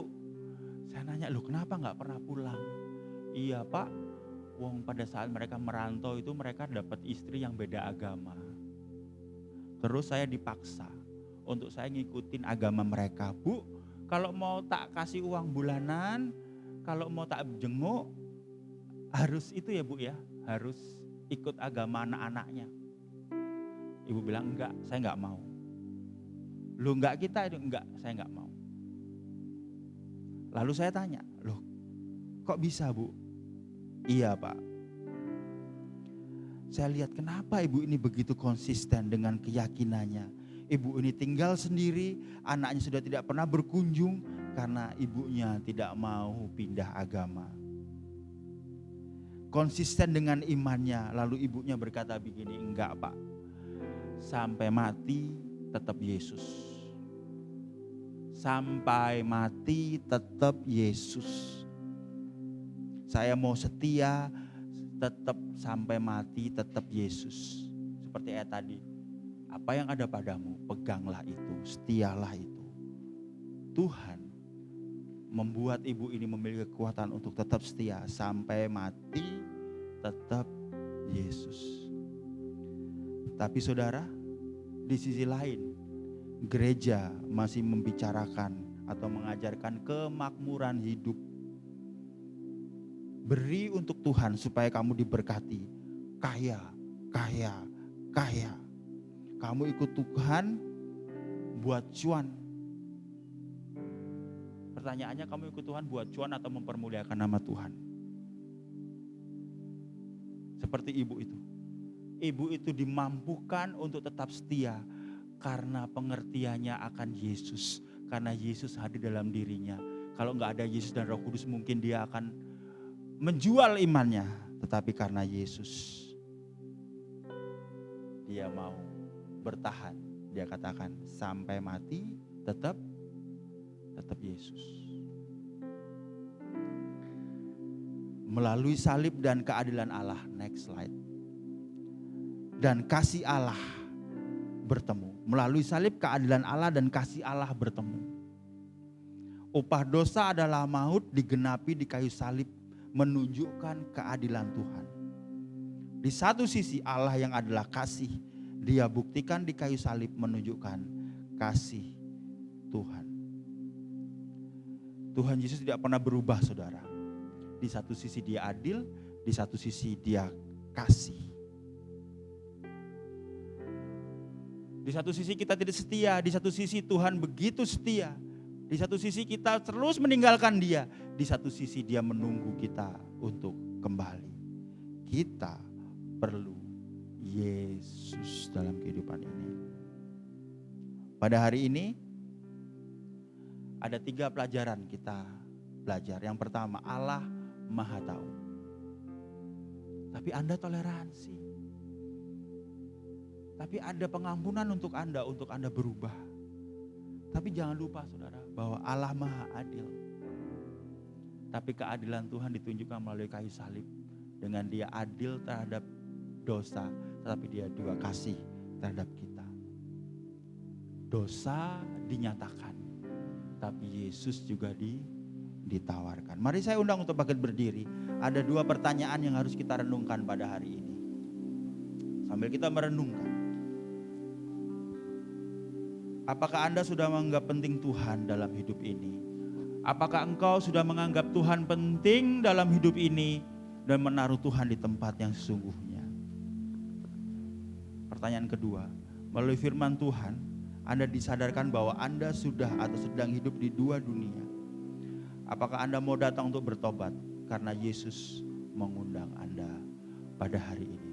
saya nanya, loh kenapa gak pernah pulang? Iya Pak, wong pada saat mereka merantau itu mereka dapat istri yang beda agama. Terus saya dipaksa untuk saya ngikutin agama mereka. Bu, kalau mau tak kasih uang bulanan, kalau mau tak jenguk, harus itu ya Bu ya, harus ikut agama anak-anaknya. Ibu bilang enggak, saya enggak mau. Loh enggak kita itu, enggak, saya enggak mau. Lalu saya tanya, loh kok bisa Bu? Iya Pak. Saya lihat kenapa ibu ini begitu konsisten dengan keyakinannya. Ibu ini tinggal sendiri, anaknya sudah tidak pernah berkunjung karena ibunya tidak mau pindah agama. Konsisten dengan imannya, lalu ibunya berkata begini, enggak Pak, sampai mati tetap Yesus. Sampai mati tetap Yesus. Saya mau setia, tetap sampai mati tetap Yesus. Seperti ayat tadi, apa yang ada padamu, peganglah itu, setialah itu. Tuhan membuat ibu ini memiliki kekuatan untuk tetap setia sampai mati tetap Yesus. Tapi saudara, di sisi lain gereja masih membicarakan atau mengajarkan kemakmuran hidup. Beri untuk Tuhan supaya kamu diberkati. Kaya, kaya, kaya. Kamu ikut Tuhan buat cuan. Pertanyaannya, kamu ikut Tuhan buat cuan atau mempermuliakan nama Tuhan? Seperti ibu itu. Ibu itu dimampukan untuk tetap setia karena pengertiannya akan Yesus. Karena Yesus hadir dalam dirinya. Kalau enggak ada Yesus dan Roh Kudus, mungkin dia akan menjual imannya, tetapi karena Yesus dia mau bertahan. Dia katakan sampai mati tetap Yesus. Melalui salib dan keadilan Allah, next slide. Dan kasih Allah bertemu. Melalui salib, keadilan Allah dan kasih Allah bertemu. Upah dosa adalah maut, digenapi di kayu salib, menunjukkan keadilan Tuhan. Di satu sisi Allah yang adalah kasih, dia buktikan di kayu salib menunjukkan kasih Tuhan. Tuhan Yesus tidak pernah berubah saudara. Di satu sisi dia adil, di satu sisi dia kasih. Di satu sisi kita tidak setia, di satu sisi Tuhan begitu setia. Di satu sisi kita terus meninggalkan dia. Di satu sisi dia menunggu kita untuk kembali. Kita perlu Yesus dalam kehidupan ini. Pada hari ini ada 3 pelajaran kita belajar. Yang pertama, Allah Maha Tahu. Tapi Anda toleransi. Tapi ada pengampunan untuk Anda berubah. Tapi jangan lupa saudara, bahwa Allah Maha Adil. Tapi keadilan Tuhan ditunjukkan melalui kayu salib. Dengan dia adil terhadap dosa, tetapi dia juga kasih terhadap kita. Dosa dinyatakan, tapi Yesus juga ditawarkan. Mari saya undang untuk bangkit berdiri. Ada 2 pertanyaan yang harus kita renungkan pada hari ini. Sambil kita merenungkan. Apakah Anda sudah menganggap penting Tuhan dalam hidup ini? Apakah engkau sudah menganggap Tuhan penting dalam hidup ini dan menaruh Tuhan di tempat yang sesungguhnya? Pertanyaan kedua, melalui firman Tuhan, Anda disadarkan bahwa Anda sudah atau sedang hidup di 2 dunia. Apakah Anda mau datang untuk bertobat? Karena Yesus mengundang Anda pada hari ini.